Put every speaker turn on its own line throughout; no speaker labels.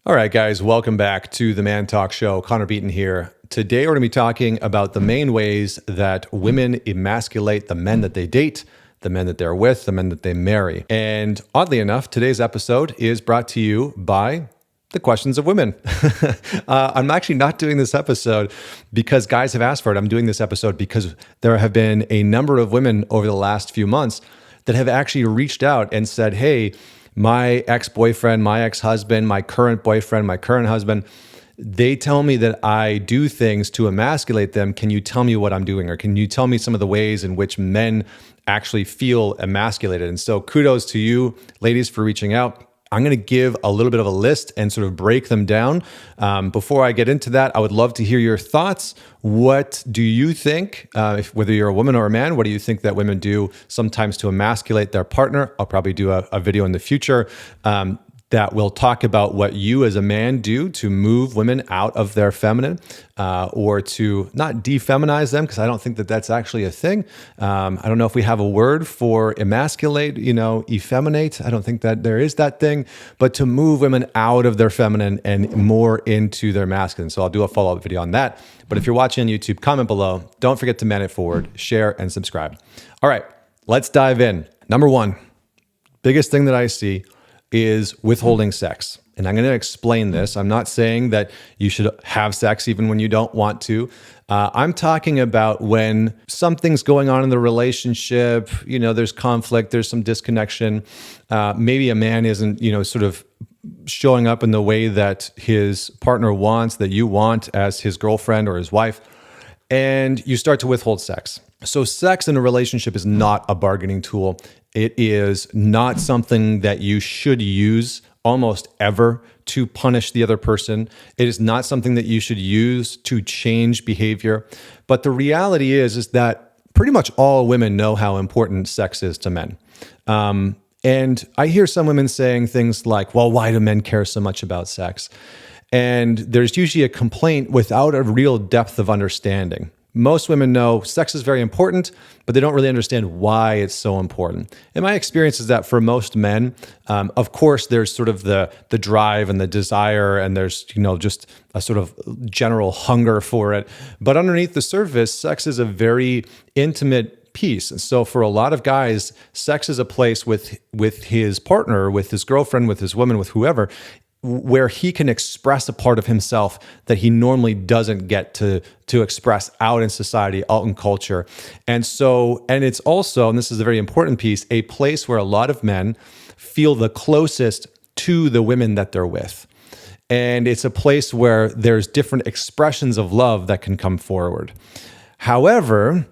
All right, guys, welcome back to the Man Talk Show. Connor Beaton here. Today, we're going to be talking about the main ways that women emasculate the men that they date, the men that they're with, the men that they marry. And oddly enough, today's episode is brought to you by the questions of women. I'm actually not doing this episode because guys have asked for it. I'm doing this episode because there have been a number of women over the last few months that have actually reached out and said, hey, my ex-boyfriend, my ex-husband, my current boyfriend, my current husband, they tell me that I do things to emasculate them. Can you tell me what I'm doing? Or can you tell me some of the ways in which men actually feel emasculated? And so kudos to you, ladies, for reaching out. I'm going to give a little bit of a list and sort of break them down. Before I get into that, I would love to hear your thoughts. What do you think, whether you're a woman or a man, what do you think that women do sometimes to emasculate their partner? I'll probably do a video in the future that will talk about what you as a man do to move women out of their feminine or to not defeminize them, because I don't think that that's actually a thing. I don't know if we have a word for emasculate, effeminate. I don't think that there is that thing, but to move women out of their feminine and more into their masculine. So I'll do a follow-up video on that. But if you're watching on YouTube, comment below. Don't forget to man it forward, share, and subscribe. All right, let's dive in. Number one, biggest thing that I see is withholding sex. And I'm going to explain this. I'm not saying that you should have sex even when you don't want to. I'm talking about when something's going on in the relationship, there's conflict, there's some disconnection. Maybe a man isn't, sort of showing up in the way that his partner wants, that you want as his girlfriend or his wife, and you start to withhold sex. So sex in a relationship is not a bargaining tool. It is not something that you should use almost ever to punish the other person. It is not something that you should use to change behavior. But the reality is that pretty much all women know how important sex is to men. And I hear some women saying things like, well, why do men care so much about sex? And there's usually a complaint without a real depth of understanding. Most women know sex is very important, but they don't really understand why it's so important. And my experience is that for most men, of course, there's sort of the drive and the desire, and there's just a sort of general hunger for it. But underneath the surface, sex is a very intimate piece. And so for a lot of guys, sex is a place with his partner, with his girlfriend, with his woman, with whoever, where he can express a part of himself that he normally doesn't get to express out in society, out in culture. And it's also, and this is a very important piece, a place where a lot of men feel the closest to the women that they're with. And it's a place where there's different expressions of love that can come forward. However,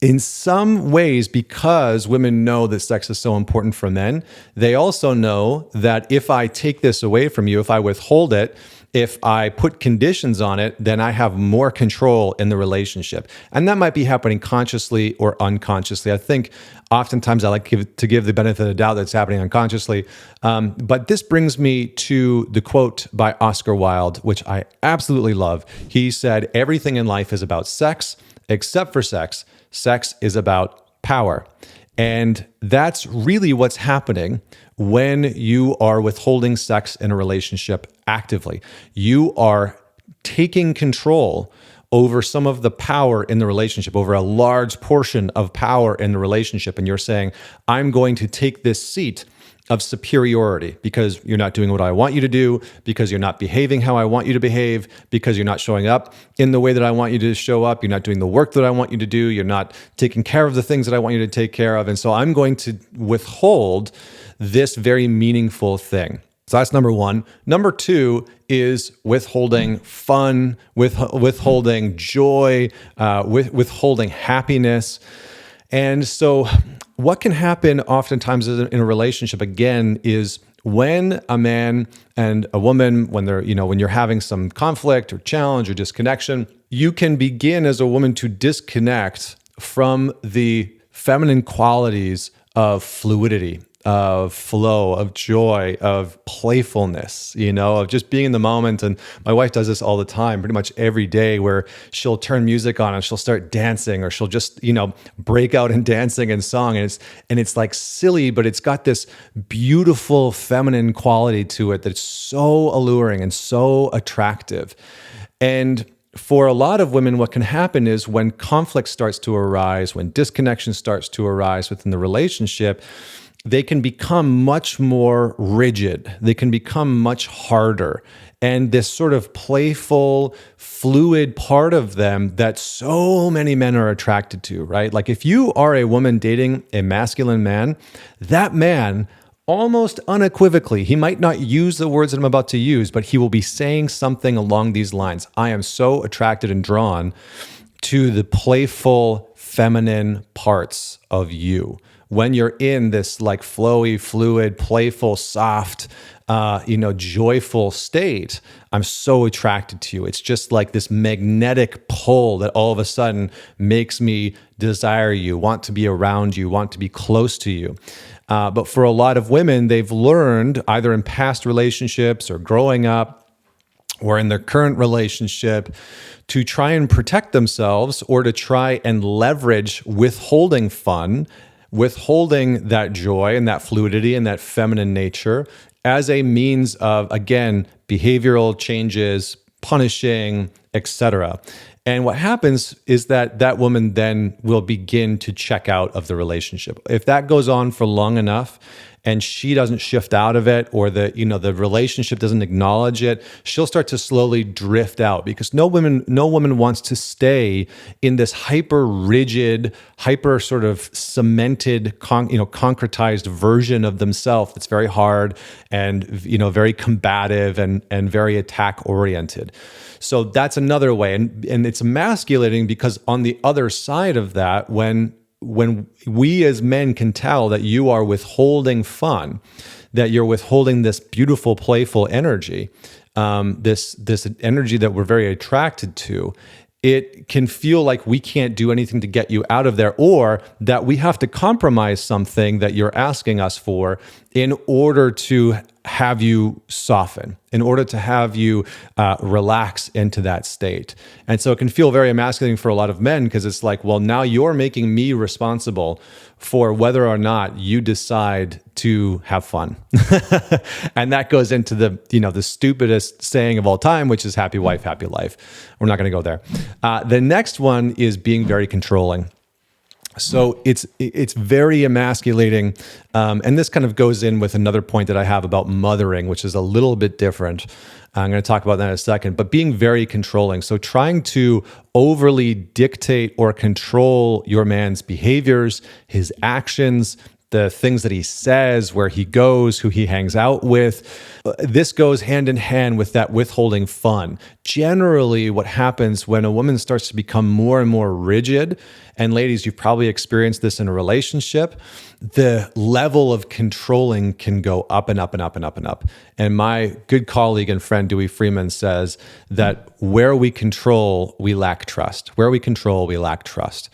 in some ways, because women know that sex is so important for men, they also know that if I take this away from you, if I withhold it, if I put conditions on it, then I have more control in the relationship. And that might be happening consciously or unconsciously. I think oftentimes I like to give the benefit of the doubt that's happening unconsciously. But this brings me to the quote by Oscar Wilde, which I absolutely love. He said, "Everything in life is about sex, except for sex. Sex is about power." And that's really what's happening when you are withholding sex in a relationship actively. You are taking control over some of the power in the relationship, over a large portion of power in the relationship. And you're saying, I'm going to take this seat of superiority because you're not doing what I want you to do, because you're not behaving how I want you to behave, because you're not showing up in the way that I want you to show up, you're not doing the work that I want you to do, you're not taking care of the things that I want you to take care of. And so I'm going to withhold this very meaningful thing. So that's number one. Number two is withholding fun, withholding joy, withholding happiness. And so what can happen oftentimes in a relationship, again, is when a man and a woman, when you're having some conflict or challenge or disconnection, you can begin as a woman to disconnect from the feminine qualities of fluidity of flow, of joy, of playfulness, of just being in the moment. And my wife does this all the time, pretty much every day, where she'll turn music on and she'll start dancing, or she'll just, break out in dancing and song. And it's like silly, but it's got this beautiful feminine quality to it that's so alluring and so attractive. And for a lot of women, what can happen is when conflict starts to arise, when disconnection starts to arise within the relationship, they can become much more rigid. They can become much harder. And this sort of playful, fluid part of them that so many men are attracted to, right? Like if you are a woman dating a masculine man, that man, almost unequivocally, he might not use the words that I'm about to use, but he will be saying something along these lines. I am so attracted and drawn to the playful, feminine parts of you. When you're in this like flowy, fluid, playful, soft, joyful state, I'm so attracted to you. It's just like this magnetic pull that all of a sudden makes me desire you, want to be around you, want to be close to you. But for a lot of women, they've learned either in past relationships or growing up or in their current relationship to try and protect themselves or to try and leverage withholding fun, withholding that joy and that fluidity and that feminine nature as a means of, again, behavioral changes, punishing, etc. And what happens is that that woman then will begin to check out of the relationship. If that goes on for long enough and she doesn't shift out of it, or the relationship doesn't acknowledge it, she'll start to slowly drift out, because no woman wants to stay in this hyper rigid, hyper sort of cemented, concretized version of themselves that's very hard and very combative and very attack oriented. So that's another way, and it's emasculating because on the other side of that, when we as men can tell that you are withholding fun, that you're withholding this beautiful, playful energy, this energy that we're very attracted to, it can feel like we can't do anything to get you out of there, or that we have to compromise something that you're asking us for in order to have you soften, in order to have you relax into that state. And so it can feel very emasculating for a lot of men, because it's like, well, now you're making me responsible for whether or not you decide to have fun. And that goes into the stupidest saying of all time, which is happy wife, happy life. We're not going to go there. The next one is being very controlling. So it's very emasculating. And this kind of goes in with another point that I have about mothering, which is a little bit different. I'm going to talk about that in a second, but being very controlling. So trying to overly dictate or control your man's behaviors, his actions, the things that he says, where he goes, who he hangs out with. This goes hand in hand with that withholding fun. Generally, what happens when a woman starts to become more and more rigid, and ladies, you've probably experienced this in a relationship, the level of controlling can go up and up and up and up and up. And my good colleague and friend Dewey Freeman says that where we control, we lack trust. Where we control, we lack trust.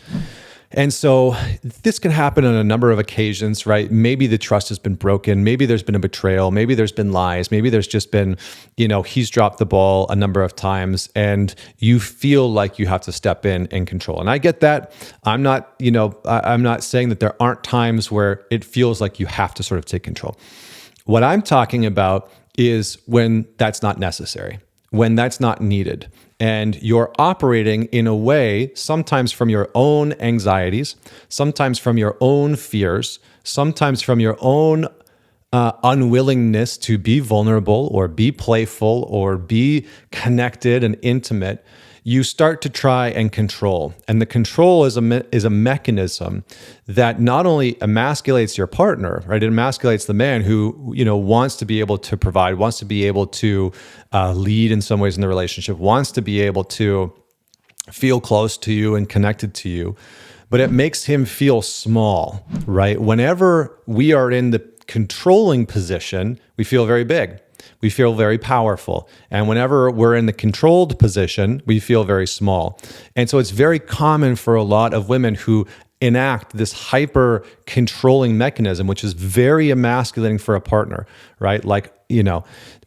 And so this can happen on a number of occasions, right? Maybe the trust has been broken. Maybe there's been a betrayal. Maybe there's been lies. Maybe there's just been, he's dropped the ball a number of times and you feel like you have to step in and control. And I get that. I'm not saying that there aren't times where it feels like you have to sort of take control. What I'm talking about is when that's not necessary, when that's not needed. And you're operating in a way, sometimes from your own anxieties, sometimes from your own fears, sometimes from your own unwillingness to be vulnerable or be playful or be connected and intimate. You start to try and control. And the control is a mechanism that not only emasculates your partner, right? It emasculates the man who, wants to be able to provide, wants to be able to lead in some ways in the relationship, wants to be able to feel close to you and connected to you. But it makes him feel small, right? Whenever we are in the controlling position, we feel very big. We feel very powerful. And whenever we're in the controlled position, we feel very small. And so it's very common for a lot of women who enact this hyper controlling mechanism, which is very emasculating for a partner, right? Like,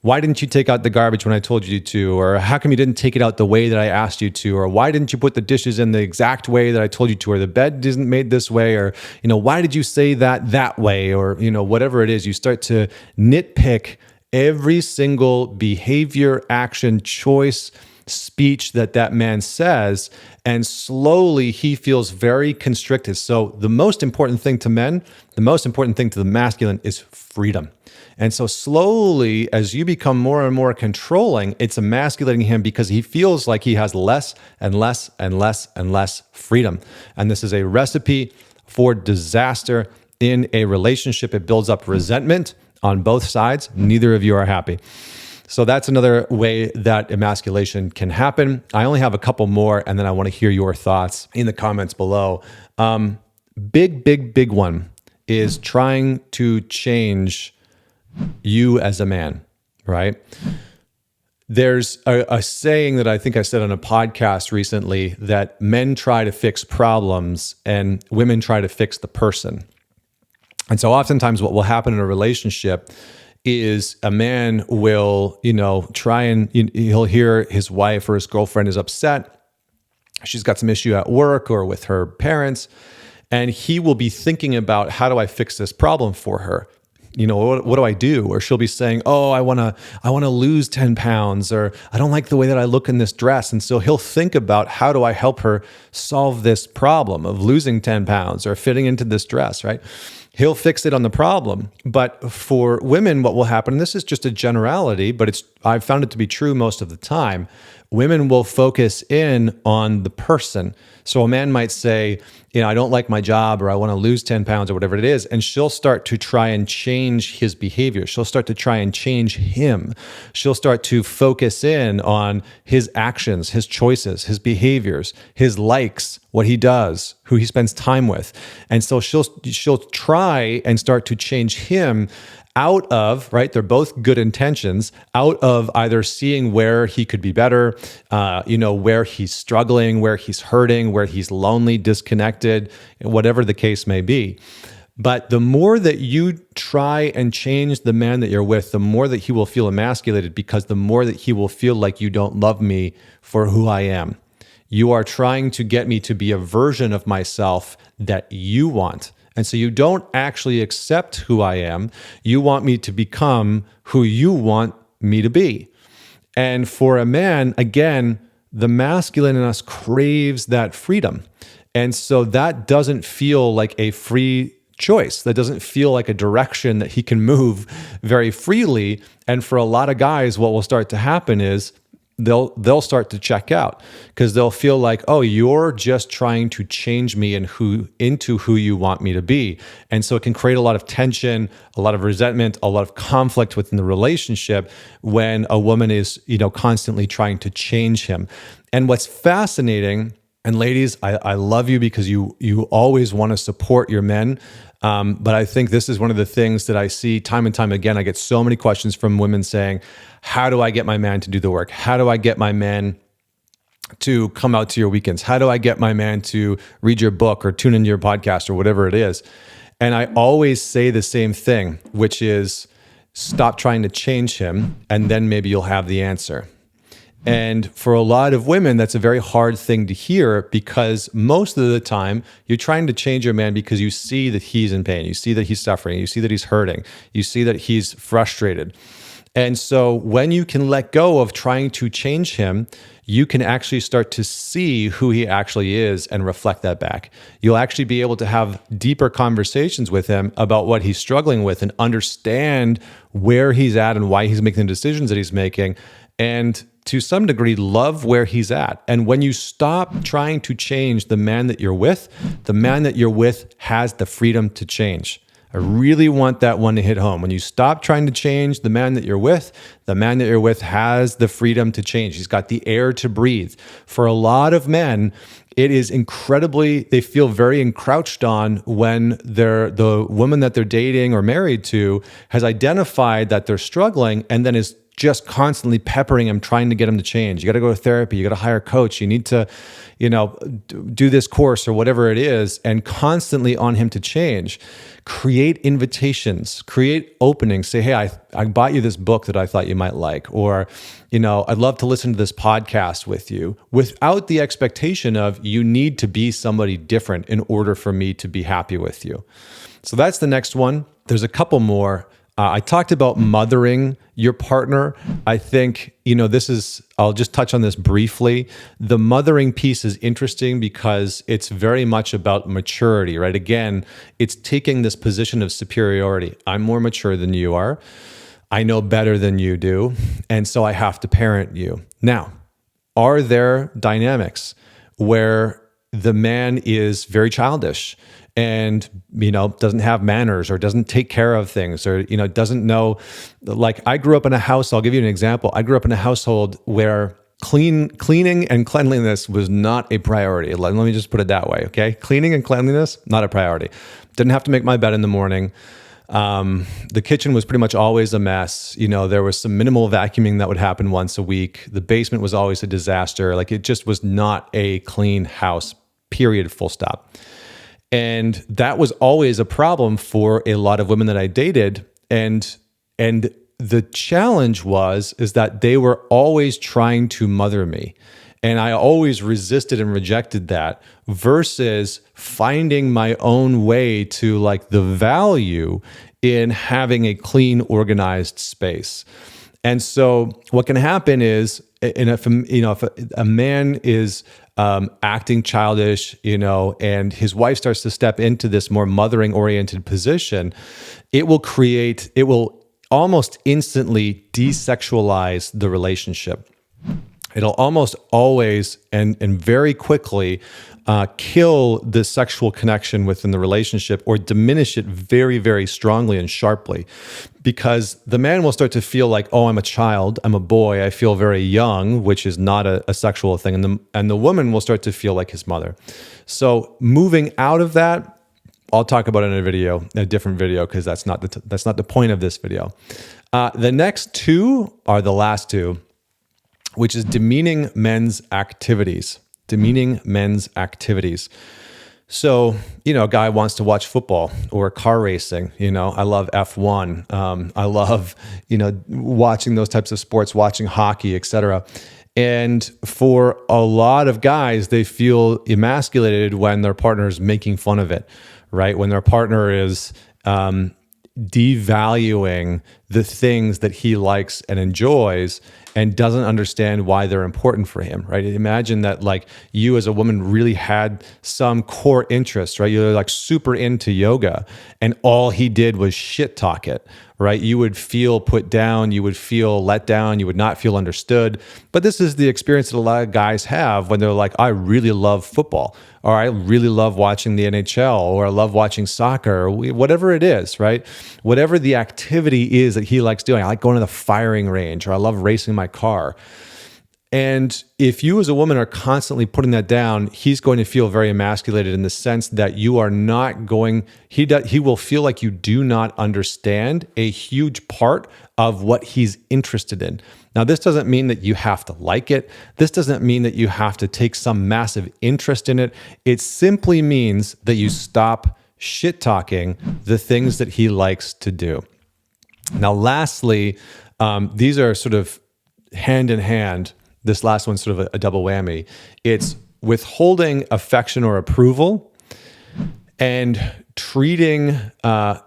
why didn't you take out the garbage when I told you to? Or how come you didn't take it out the way that I asked you to? Or why didn't you put the dishes in the exact way that I told you to? Or the bed isn't made this way? Or, why did you say that way? Or, whatever it is, you start to nitpick every single behavior, action, choice, speech that man says, and slowly he feels very constricted. So the most important thing to men, the most important thing to the masculine is freedom. And so slowly, as you become more and more controlling, it's emasculating him because he feels like he has less and less and less and less freedom. And this is a recipe for disaster in a relationship. It builds up resentment on both sides. Neither of you are happy. So that's another way that emasculation can happen. I only have a couple more, and then I want to hear your thoughts in the comments below. Big one is trying to change you as a man, right? There's a saying that I think I said on a podcast recently that men try to fix problems and women try to fix the person. And so oftentimes what will happen in a relationship is a man will, try and he'll hear his wife or his girlfriend is upset. She's got some issue at work or with her parents, and he will be thinking about, how do I fix this problem for her? What do I do? Or she'll be saying, oh, I want to lose 10 pounds, or I don't like the way that I look in this dress. And so he'll think about, how do I help her solve this problem of losing 10 pounds or fitting into this dress, right? He'll fix it on the problem. But for women, what will happen, and this is just a generality, but I've found it to be true most of the time, women will focus in on the person. So a man might say, I don't like my job, or I want to lose 10 pounds, or whatever it is. And she'll start to try and change his behavior. She'll start to try and change him. She'll start to focus in on his actions, his choices, his behaviors, his likes, what he does, who he spends time with. And so she'll try and start to change him out of, right? They're both good intentions, out of either seeing where he could be better, where he's struggling, where he's hurting, where he's lonely, disconnected, whatever the case may be. But the more that you try and change the man that you're with, the more that he will feel emasculated, because the more that he will feel like, you don't love me for who I am. You are trying to get me to be a version of myself that you want. And so you don't actually accept who I am. You want me to become who you want me to be. And for a man, again, the masculine in us craves that freedom. And so that doesn't feel like a free choice. That doesn't feel like a direction that he can move very freely. And for a lot of guys, what will start to happen is they'll start to check out, because they'll feel like, oh, you're just trying to change me into who you want me to be. And so it can create a lot of tension, a lot of resentment, a lot of conflict within the relationship when a woman is, constantly trying to change him. And what's fascinating, and ladies, I love you because you always want to support your men. But I think this is one of the things that I see time and time again. I get so many questions from women saying, how do I get my man to do the work? How do I get my man to come out to your weekends? How do I get my man to read your book or tune into your podcast or whatever it is? And I always say the same thing, which is, stop trying to change him, and then maybe you'll have the answer. And for a lot of women, that's a very hard thing to hear, because most of the time you're trying to change your man because you see that he's in pain. You see that he's suffering. You see that he's hurting. You see that he's frustrated. And so when you can let go of trying to change him, you can actually start to see who he actually is and reflect that back. You'll actually be able to have deeper conversations with him about what he's struggling with and understand where he's at and why he's making the decisions that he's making, and to some degree love where he's at. And when you stop trying to change the man that you're with, the man that you're with has the freedom to change. I really want that one to hit home. When you stop trying to change the man that you're with, the man that you're with has the freedom to change. He's got the air to breathe. For a lot of men, it is they feel very encroached on when the woman that they're dating or married to has identified that they're struggling, and then is just constantly peppering him, trying to get him to change. You got to go to therapy. You got to hire a coach. You need to, do this course or whatever it is, and constantly on him to change. Create invitations, create openings. Say, hey, I bought you this book that I thought you might like, or, I'd love to listen to this podcast with you, without the expectation of you need to be somebody different in order for me to be happy with you. So that's the next one. There's a couple more. I talked about mothering your partner. I think, I'll just touch on this briefly. The mothering piece is interesting because it's very much about maturity, right? Again, it's taking this position of superiority. I'm more mature than you are. I know better than you do. And so I have to parent you. Now, are there dynamics where the man is very childish and, doesn't have manners or doesn't take care of things or, doesn't know, like I grew up in a house, I'll give you an example. I grew up in a household where cleaning and cleanliness was not a priority. Let me just put it that way, okay? Cleaning and cleanliness, not a priority. Didn't have to make my bed in the morning. The kitchen was pretty much always a mess. There was some minimal vacuuming that would happen once a week. The basement was always a disaster. Like it just was not a clean house, period, full stop. And that was always a problem for a lot of women that I dated. And the challenge is that they were always trying to mother me. And I always resisted and rejected that versus finding my own way to like the value in having a clean, organized space. And so what can happen is, if a man is acting childish, and his wife starts to step into this more mothering-oriented position, it will almost instantly desexualize the relationship. It'll almost always and very quickly kill the sexual connection within the relationship or diminish it very, very strongly and sharply, because the man will start to feel like, oh, I'm a child, I'm a boy, I feel very young, which is not a sexual thing. And the woman will start to feel like his mother. So moving out of that, I'll talk about it in a different video, because that's not the point of this video. The next two are the last two, which is demeaning men's activities. Demeaning men's activities. So, a guy wants to watch football or car racing. I love F1. I love, watching those types of sports, watching hockey, etc. And for a lot of guys, they feel emasculated when their partner is making fun of it, right? When their partner is devaluing the things that he likes and enjoys and doesn't understand why they're important for him, right? Imagine that like you as a woman really had some core interest, right? You're like super into yoga and all he did was shit talk it, right? You would feel put down, you would feel let down, you would not feel understood. But this is the experience that a lot of guys have when they're like, I really love football, or I really love watching the NHL, or I love watching soccer, or whatever it is, right? Whatever the activity is that he likes doing. I like going to the firing range, or I love racing my car. And if you as a woman are constantly putting that down, he's going to feel very emasculated in the sense that you are not going, he will feel like you do not understand a huge part of what he's interested in. Now, this doesn't mean that you have to like it. This doesn't mean that you have to take some massive interest in it. It simply means that you stop shit talking the things that he likes to do. Now, lastly, these are sort of hand in hand. This last one's sort of a double whammy. It's withholding affection or approval and treating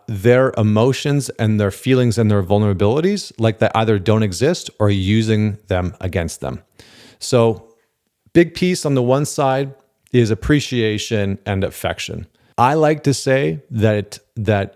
their emotions and their feelings and their vulnerabilities like they either don't exist or using them against them. So big piece on the one side is appreciation and affection. I like to say that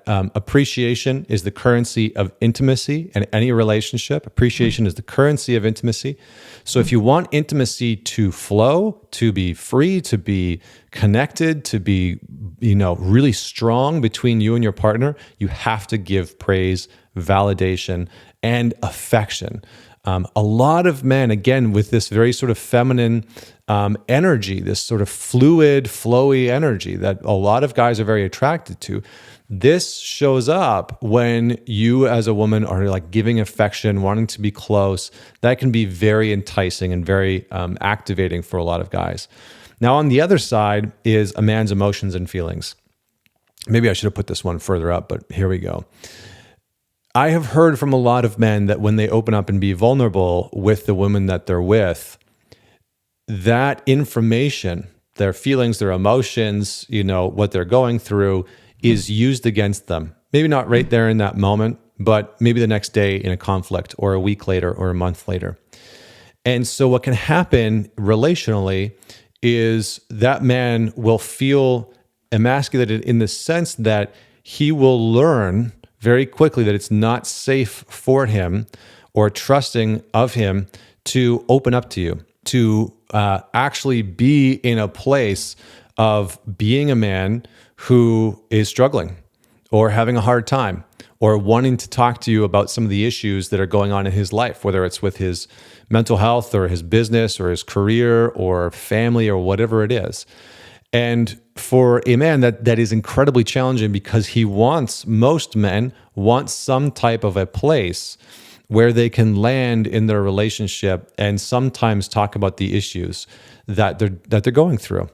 appreciation is the currency of intimacy in any relationship. Appreciation is the currency of intimacy. So if you want intimacy to flow, to be free, to be connected, to be, really strong between you and your partner, you have to give praise, validation, and affection. A lot of men, again, with this very sort of feminine energy, this sort of fluid, flowy energy that a lot of guys are very attracted to, this shows up when you as a woman are like giving affection, wanting to be close. That can be very enticing and very activating for a lot of guys. Now, on the other side is a man's emotions and feelings. Maybe I should have put this one further up, but here we go. I have heard from a lot of men that when they open up and be vulnerable with the women that they're with, that information, their feelings, their emotions, what they're going through is used against them. Maybe not right there in that moment, but maybe the next day in a conflict or a week later or a month later. And so what can happen relationally is that man will feel emasculated in the sense that he will learn very quickly that it's not safe for him or trusting of him to open up to you, to actually be in a place of being a man who is struggling or having a hard time or wanting to talk to you about some of the issues that are going on in his life, whether it's with his mental health or his business or his career or family or whatever it is. And for a man, that is incredibly challenging because most men want some type of a place where they can land in their relationship and sometimes talk about the issues that they're going through.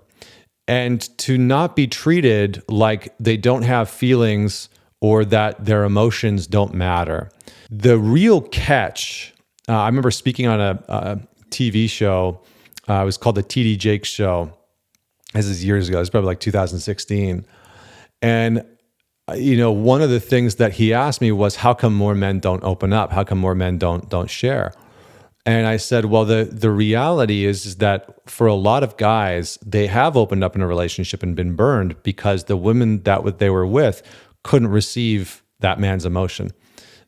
And to not be treated like they don't have feelings or that their emotions don't matter. The real catch, I remember speaking on a TV show, it was called the TD Jakes Show. This is years ago. It's probably like 2016. And, one of the things that he asked me was, how come more men don't open up? How come more men don't share? And I said, well, the reality is that for a lot of guys, they have opened up in a relationship and been burned because the women that they were with couldn't receive that man's emotion.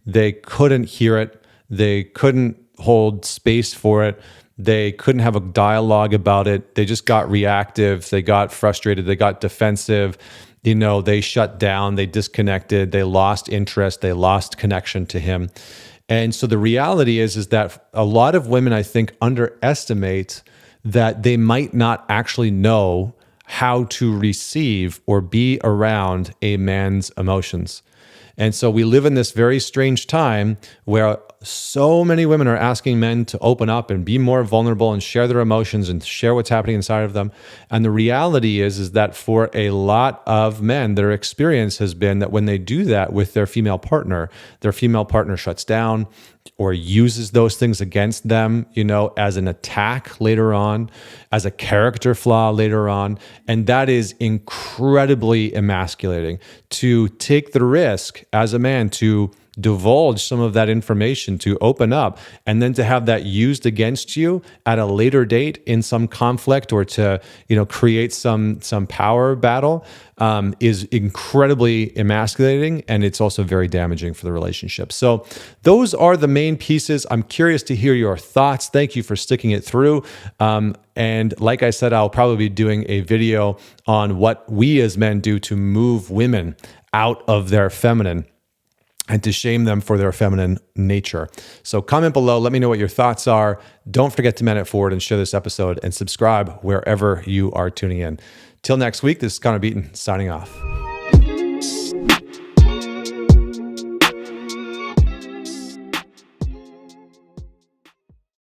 They couldn't hear it. They couldn't hold space for it. They couldn't have a dialogue about it. They just got reactive. They got frustrated. They got defensive. They shut down. They disconnected. They lost interest. They lost connection to him. And so the reality is that a lot of women, I think, underestimate that they might not actually know how to receive or be around a man's emotions. And so we live in this very strange time where so many women are asking men to open up and be more vulnerable and share their emotions and share what's happening inside of them. And the reality is that for a lot of men, their experience has been that when they do that with their female partner shuts down or uses those things against them, as an attack later on, as a character flaw later on. And that is incredibly emasculating. To take the risk as a man to divulge some of that information, to open up, and then to have that used against you at a later date in some conflict or to create some power battle is incredibly emasculating, and it's also very damaging for the relationship. So those are the main pieces. I'm curious to hear your thoughts. Thank you for sticking it through. And like I said, I'll probably be doing a video on what we as men do to move women out of their feminine and to shame them for their feminine nature. So comment below, let me know what your thoughts are. Don't forget to man it forward and share this episode and subscribe wherever you are tuning in. Till next week, this is Connor Beaton signing off.